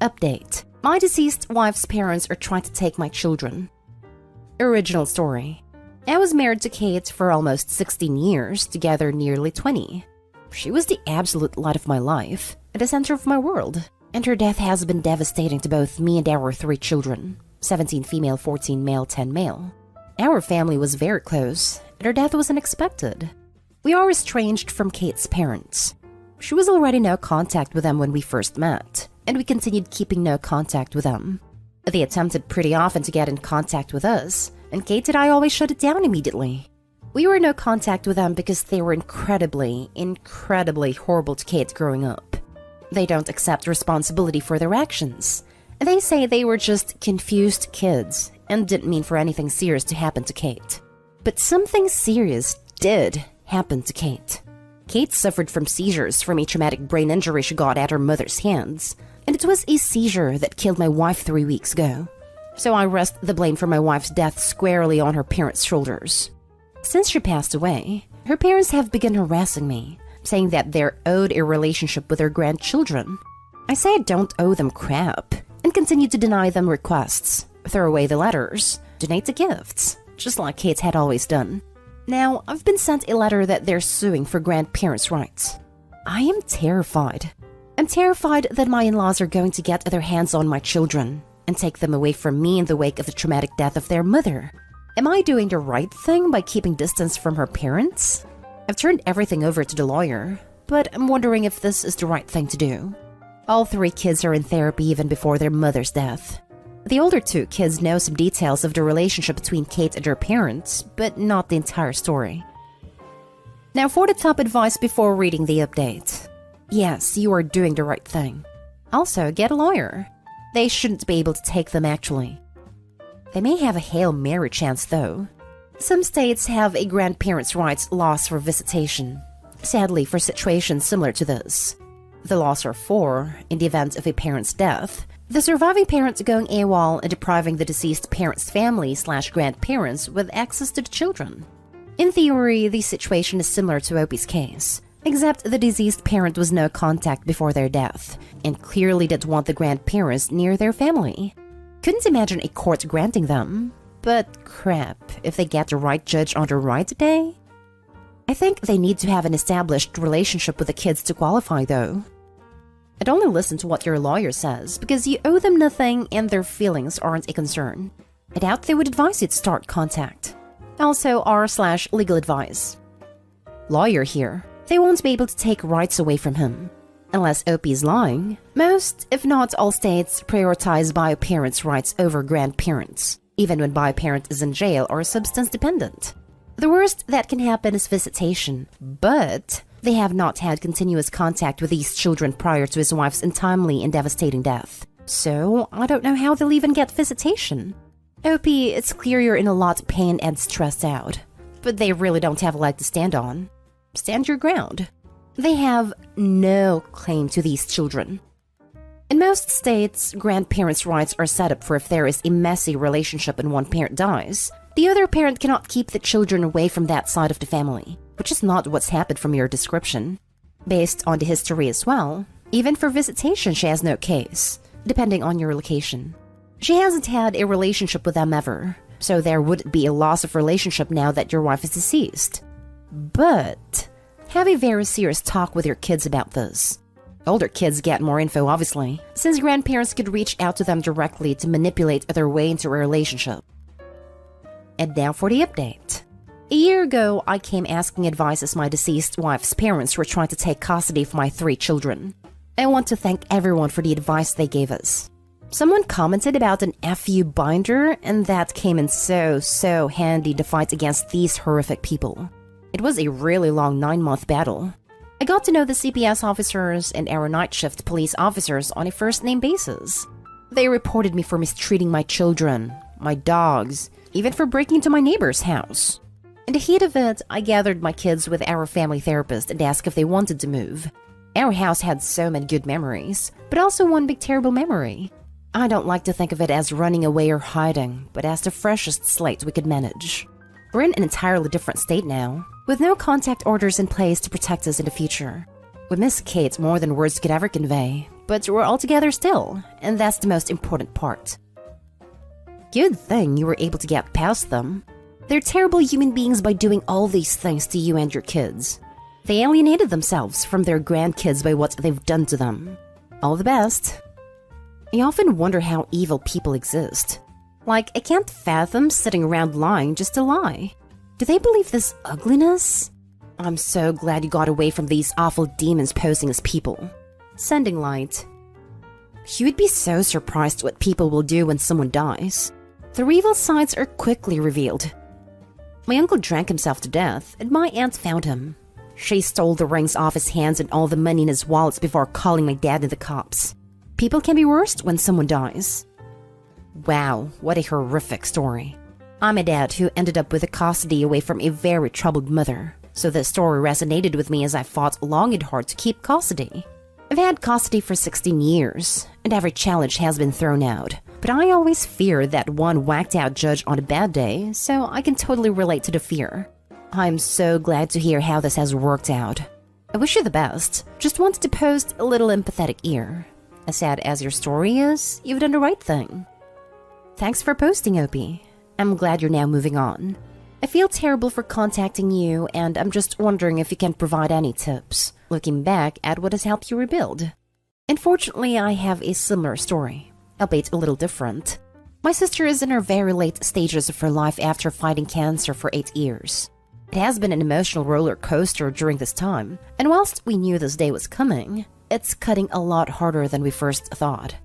Update. My deceased wife's parents are trying to take my children. Original story. I was married to Kate for almost 16 years, together nearly 20. She was the absolute light of my life, at the center of my world, and her death has been devastating to both me and our 3 children, 17 female, 14 male, 10 male. Our family was very close, and her death was unexpected. We are estranged from Kate's parents. She was already no contact with them when we first met, and we continued keeping no contact with them. They attempted pretty often to get in contact with us, and Kate and I always shut it down immediately. We were in no contact with them because they were incredibly horrible to Kate growing up. They don't accept responsibility for their actions. They say they were just confused kids and didn't mean for anything serious to happen to Kate. But something serious did happen to Kate. Kate suffered from seizures from a traumatic brain injury she got at her mother's hands, and it was a seizure that killed my wife 3 weeks ago. So I rest the blame for my wife's death squarely on her parents' shoulders. Since she passed away, her parents have begun harassing me, saying that they're owed a relationship with their grandchildren. I say I don't owe them crap, and continue to deny them requests, throw away the letters, donate the gifts, just like Kate had always done. Now, I've been sent a letter that they're suing for grandparents' rights. I am terrified. I'm terrified that my in-laws are going to get their hands on my children and take them away from me in the wake of the traumatic death of their mother. Am I doing the right thing by keeping distance from her parents? I've turned everything over to the lawyer, but I'm wondering if this is the right thing to do. All 3 kids are in therapy even before their mother's death. The older 2 kids know some details of the relationship between Kate and her parents, but not the entire story. Now for the top advice before reading the update. Yes, you are doing the right thing. Also, get a lawyer. They shouldn't be able to take them actually. They may have a Hail Mary chance though. Some states have a grandparents' rights laws for visitation, sadly for situations similar to this. The laws are for, in the event of a parent's death, the surviving parent going AWOL and depriving the deceased parent's family/grandparents with access to the children. In theory, the situation is similar to Opie's case, except the deceased parent was no contact before their death, and clearly didn't want the grandparents near their family. Couldn't imagine a court granting them, but crap, if they get the right judge on the right day? I think they need to have an established relationship with the kids to qualify though. I'd only listen to what your lawyer says because you owe them nothing and their feelings aren't a concern. I doubt they would advise you to start contact. Also r/legal advice. Lawyer here. They won't be able to take rights away from him. Unless OP is lying, most, if not all states, prioritize bio-parents' rights over grandparents, even when bio-parent is in jail or substance dependent. The worst that can happen is visitation, but they have not had continuous contact with these children prior to his wife's untimely and devastating death. So, I don't know how they'll even get visitation. OP, it's clear you're in a lot of pain and stressed out, but they really don't have a leg to stand on. Stand your ground. They have no claim to these children. In most states, grandparents' rights are set up for if there is a messy relationship and one parent dies, the other parent cannot keep the children away from that side of the family, which is not what's happened from your description. Based on the history as well, even for visitation she has no case, depending on your location. She hasn't had a relationship with them ever, so there would be a loss of relationship now that your wife is deceased. But have a very serious talk with your kids about this. Older kids get more info obviously, since grandparents could reach out to them directly to manipulate their way into a relationship. And now for the update. A year ago, I came asking advice as my deceased wife's parents were trying to take custody of my 3 children. I want to thank everyone for the advice they gave us. Someone commented about an FU binder, and that came in so handy to fight against these horrific people. It was a really long 9-month battle. I got to know the CPS officers and our night shift police officers on a first-name basis. They reported me for mistreating my children, my dogs, even for breaking into my neighbor's house. In the heat of it, I gathered my kids with our family therapist and asked if they wanted to move. Our house had so many good memories, but also one big terrible memory. I don't like to think of it as running away or hiding, but as the freshest slate we could manage. We're in an entirely different state now, with no contact orders in place to protect us in the future. We miss Kate more than words could ever convey, but we're all together still, and that's the most important part. Good thing you were able to get past them. They're terrible human beings by doing all these things to you and your kids. They alienated themselves from their grandkids by what they've done to them. All the best. I often wonder how evil people exist. Like, I can't fathom sitting around lying just to lie. Do they believe this ugliness? I'm so glad you got away from these awful demons posing as people. Sending light. You would be so surprised what people will do when someone dies. Their evil sides are quickly revealed. My uncle drank himself to death, and my aunt found him. She stole the rings off his hands and all the money in his wallets before calling my dad and the cops. People can be worse when someone dies. Wow, what a horrific story. I'm a dad who ended up with a custody away from a very troubled mother, so this story resonated with me as I fought long and hard to keep custody. I've had custody for 16 years, and every challenge has been thrown out, but I always feared that one whacked out judge on a bad day, so I can totally relate to the fear. I'm so glad to hear how this has worked out. I wish you the best. Just wanted to post a little empathetic ear. As sad as your story is, you've done the right thing. Thanks for posting, Opie. I'm glad you're now moving on. I feel terrible for contacting you, and I'm just wondering if you can provide any tips, looking back at what has helped you rebuild. Unfortunately, I have a similar story, albeit a little different. My sister is in her very late stages of her life after fighting cancer for 8 years. It has been an emotional roller coaster during this time, and whilst we knew this day was coming, it's cutting a lot harder than we first thought.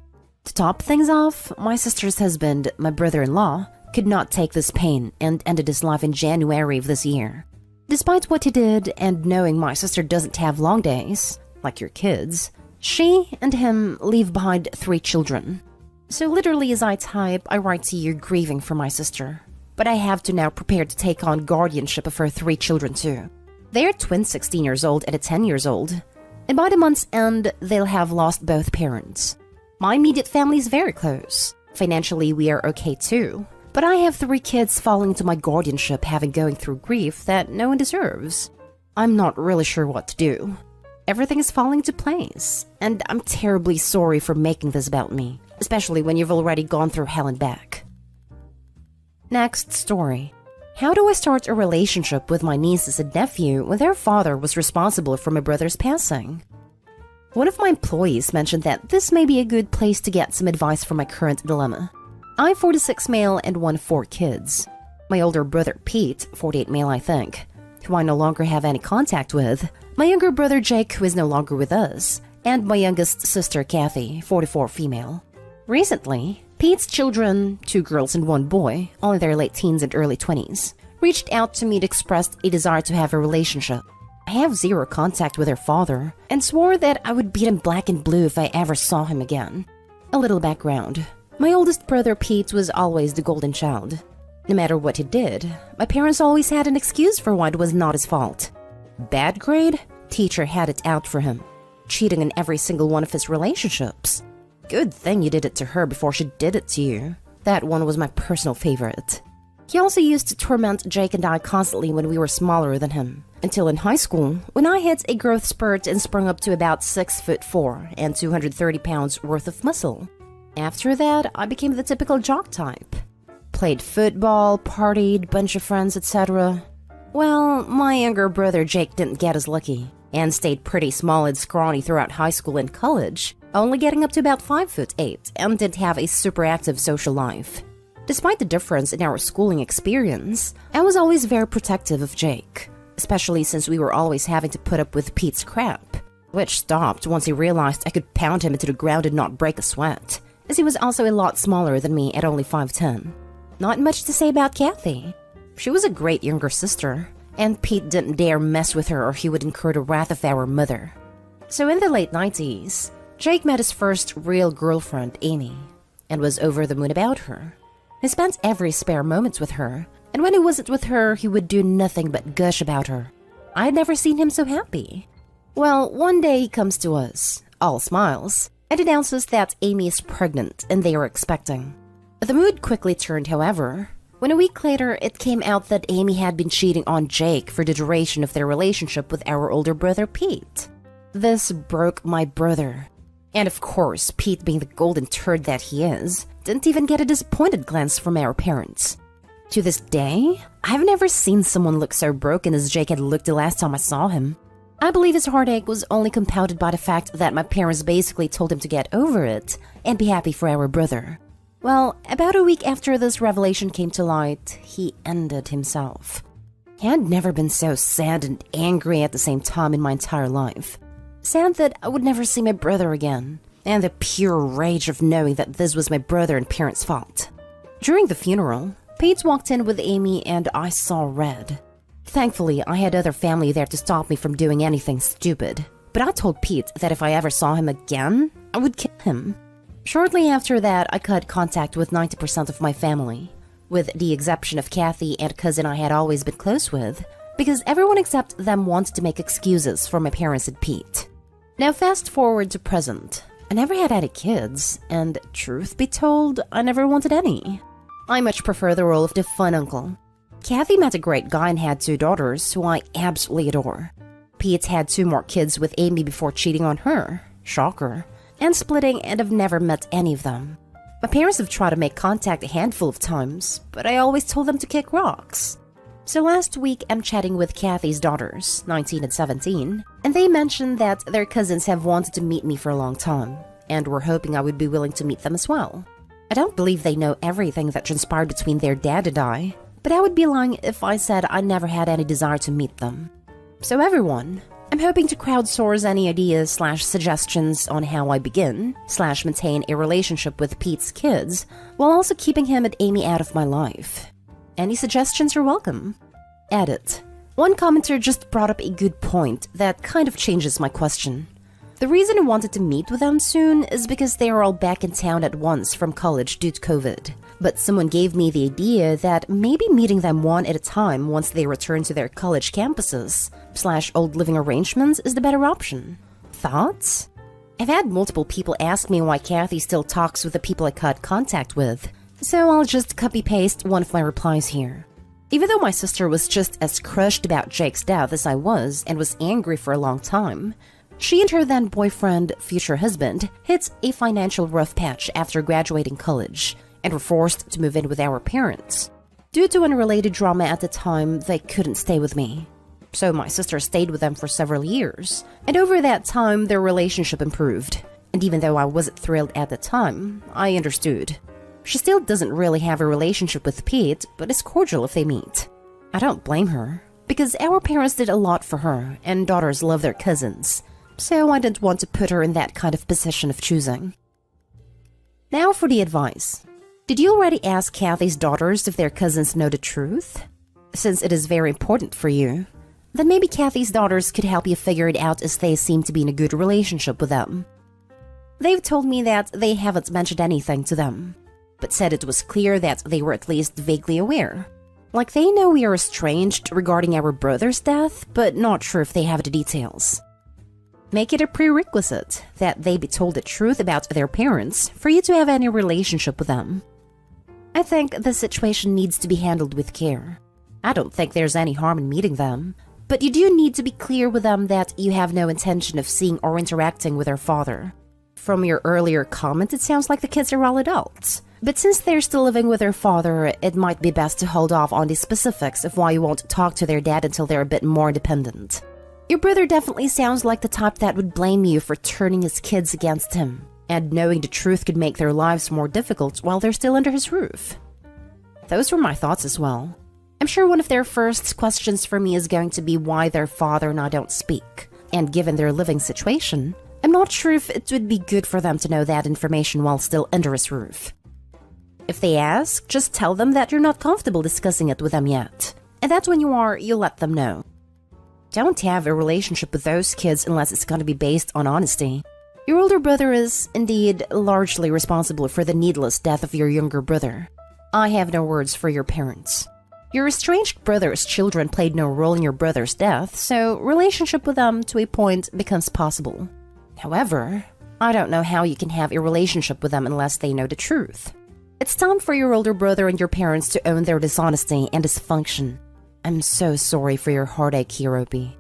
To top things off, my sister's husband, my brother-in-law, could not take this pain and ended his life in January of this year. Despite what he did, and knowing my sister doesn't have long days, like your kids, she and him leave behind 3 children. So literally as I type, I write to you grieving for my sister. But I have to now prepare to take on guardianship of her 3 children too. They are twins 16 years old and 10 years old. And by the month's end, they'll have lost both parents. My immediate family is very close. Financially, we are okay too. But I have 3 kids falling into my guardianship having going through grief that no one deserves. I'm not really sure what to do. Everything is falling into place, and I'm terribly sorry for making this about me, especially when you've already gone through hell and back. Next story. How do I start a relationship with my nieces and nephew when their father was responsible for my brother's passing? One of my employees mentioned that this may be a good place to get some advice for my current dilemma. I'm 46 male and 4 kids. My older brother Pete, 48 male I think, who I no longer have any contact with, my younger brother Jake, who is no longer with us, and my youngest sister Kathy, 44 female. Recently, Pete's children, 2 girls and 1 boy, all in their late teens and early 20s, reached out to me and expressed a desire to have a relationship. I have 0 contact with their father, and swore that I would beat him black and blue if I ever saw him again. A little background. My oldest brother Pete was always the golden child. No matter what he did, my parents always had an excuse for why it was not his fault. Bad grade? Teacher had it out for him. Cheating in every single one of his relationships. Good thing you did it to her before she did it to you. That one was my personal favorite. He also used to torment Jake and I constantly when we were smaller than him. Until in high school, when I hit a growth spurt and sprung up to about 6'4" and 230 pounds worth of muscle. After that, I became the typical jock type. Played football, partied, bunch of friends, etc. Well, my younger brother Jake didn't get as lucky, and stayed pretty small and scrawny throughout high school and college, only getting up to about 5'8", and didn't have a super active social life. Despite the difference in our schooling experience, I was always very protective of Jake, especially since we were always having to put up with Pete's crap, which stopped once he realized I could pound him into the ground and not break a sweat, as he was also a lot smaller than me at only 5'10". Not much to say about Kathy. She was a great younger sister, and Pete didn't dare mess with her or he would incur the wrath of our mother. So in the late 90s, Jake met his first real girlfriend, Amy, and was over the moon about her. He spent every spare moment with her, and when he wasn't with her, he would do nothing but gush about her. I had never seen him so happy. Well, one day he comes to us, all smiles, and announces that Amy is pregnant and they are expecting. The mood quickly turned, however, when a week later it came out that Amy had been cheating on Jake for the duration of their relationship with our older brother Pete. This broke my brother. And of course, Pete, being the golden turd that he is, didn't even get a disappointed glance from our parents. To this day, I've never seen someone look so broken as Jake had looked the last time I saw him. I believe his heartache was only compounded by the fact that my parents basically told him to get over it and be happy for our brother. Well, about a week after this revelation came to light, he ended himself. I had never been so sad and angry at the same time in my entire life. Sad that I would never see my brother again, and the pure rage of knowing that this was my brother and parents' fault. During the funeral, Pete walked in with Amy and I saw red. Thankfully, I had other family there to stop me from doing anything stupid, but I told Pete that if I ever saw him again, I would kill him. Shortly after that, I cut contact with 90% of my family, with the exception of Kathy and a cousin I had always been close with, because everyone except them wanted to make excuses for my parents and Pete. Now fast forward to present. I never had any kids, and truth be told, I never wanted any. I much prefer the role of the fun uncle. Kathy met a great guy and had 2 daughters who I absolutely adore. Pete had 2 more kids with Amy before cheating on her. Shocker. And splitting, and I've never met any of them. My parents have tried to make contact a handful of times, but I always told them to kick rocks. So last week I'm chatting with Kathy's daughters, 19 and 17, and they mentioned that their cousins have wanted to meet me for a long time, and were hoping I would be willing to meet them as well. I don't believe they know everything that transpired between their dad and I, but I would be lying if I said I never had any desire to meet them. So everyone, I'm hoping to crowdsource any ideas/suggestions on how I begin/maintain a relationship with Pete's kids, while also keeping him and Amy out of my life. Any suggestions are welcome. Edit. One commenter just brought up a good point that kind of changes my question. The reason I wanted to meet with them soon is because they are all back in town at once from college due to COVID. But someone gave me the idea that maybe meeting them one at a time once they return to their college campuses/old living arrangements is the better option. Thoughts? I've had multiple people ask me why Kathy still talks with the people I cut contact with, so I'll just copy-paste one of my replies here. Even though my sister was just as crushed about Jake's death as I was and was angry for a long time, she and her then boyfriend, future husband, hit a financial rough patch after graduating college and were forced to move in with our parents. Due to unrelated drama at the time, they couldn't stay with me. So my sister stayed with them for several years, and over that time their relationship improved. And even though I wasn't thrilled at the time, I understood. She still doesn't really have a relationship with Pete, but is cordial if they meet. I don't blame her, because our parents did a lot for her, and daughters love their cousins. So I didn't want to put her in that kind of position of choosing. Now for the advice. Did you already ask Kathy's daughters if their cousins know the truth? Since it is very important for you, then maybe Kathy's daughters could help you figure it out as they seem to be in a good relationship with them. They've told me that they haven't mentioned anything to them, but said it was clear that they were at least vaguely aware. Like they know we are estranged regarding our brother's death, but not sure if they have the details. Make it a prerequisite that they be told the truth about their parents for you to have any relationship with them. I think the situation needs to be handled with care. I don't think there's any harm in meeting them, but you do need to be clear with them that you have no intention of seeing or interacting with their father. From your earlier comment, it sounds like the kids are all adults. But since they're still living with their father, it might be best to hold off on the specifics of why you won't talk to their dad until they're a bit more independent. Your brother definitely sounds like the type that would blame you for turning his kids against him, and knowing the truth could make their lives more difficult while they're still under his roof. Those were my thoughts as well. I'm sure one of their first questions for me is going to be why their father and I don't speak, and given their living situation, I'm not sure if it would be good for them to know that information while still under his roof. If they ask, just tell them that you're not comfortable discussing it with them yet, and that when you are, you'll let them know. Don't have a relationship with those kids unless it's going to be based on honesty. Your older brother is, indeed, largely responsible for the needless death of your younger brother. I have no words for your parents. Your estranged brother's children played no role in your brother's death, so relationship with them to a point becomes possible. However, I don't know how you can have a relationship with them unless they know the truth. It's time for your older brother and your parents to own their dishonesty and dysfunction. I'm so sorry for your heartache, Hirobi.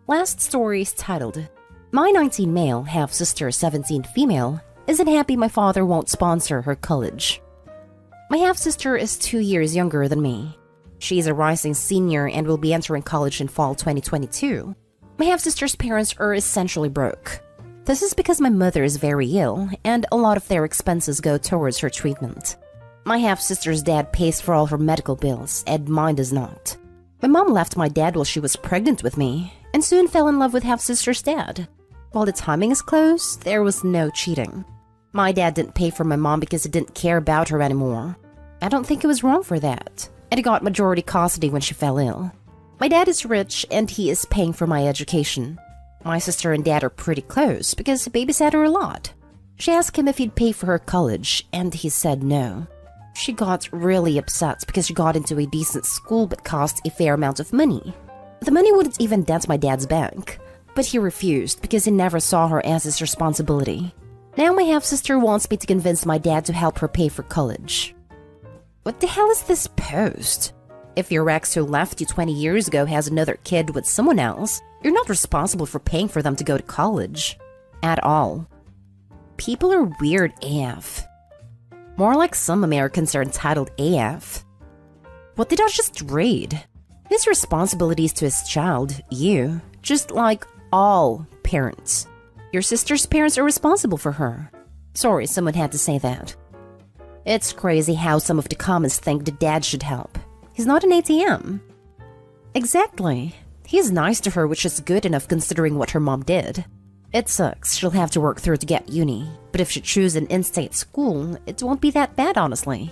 Last story is titled, My 19 male, half-sister 17 female, isn't happy my father won't sponsor her college. My half-sister is 2 years younger than me. She is a rising senior and will be entering college in fall 2022. My half-sister's parents are essentially broke. This is because my mother is very ill, and a lot of their expenses go towards her treatment. My half-sister's dad pays for all her medical bills, and mine does not. My mom left my dad while she was pregnant with me, and soon fell in love with half-sister's dad. While the timing is close, there was no cheating. My dad didn't pay for my mom because he didn't care about her anymore. I don't think it was wrong for that, and he got majority custody when she fell ill. My dad is rich, and he is paying for my education. My sister and dad are pretty close because he babysat her a lot. She asked him if he'd pay for her college, and he said no. She got really upset because she got into a decent school but cost a fair amount of money. The money wouldn't even dent my dad's bank, but he refused because he never saw her as his responsibility. Now my half-sister wants me to convince my dad to help her pay for college. What the hell is this post? If your ex who left you 20 years ago has another kid with someone else, you're not responsible for paying for them to go to college. At all. People are weird AF. More like some Americans are entitled AF. What did I just read? His responsibilities to his child, you, just like all parents. Your sister's parents are responsible for her. Sorry, someone had to say that. It's crazy how some of the comments think the dad should help. He's not an ATM. Exactly. He's nice to her, which is good enough considering what her mom did. It sucks, she'll have to work through to get uni, but if she chooses an in-state school, it won't be that bad, honestly.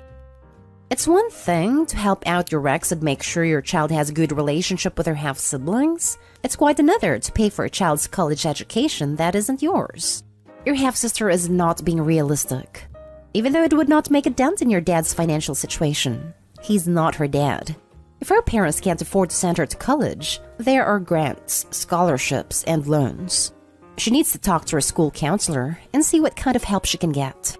It's one thing to help out your ex and make sure your child has a good relationship with her half-siblings. It's quite another to pay for a child's college education that isn't yours. Your half-sister is not being realistic. Even though it would not make a dent in your dad's financial situation, he's not her dad. If her parents can't afford to send her to college, there are grants, scholarships, and loans. She needs to talk to her school counselor and see what kind of help she can get.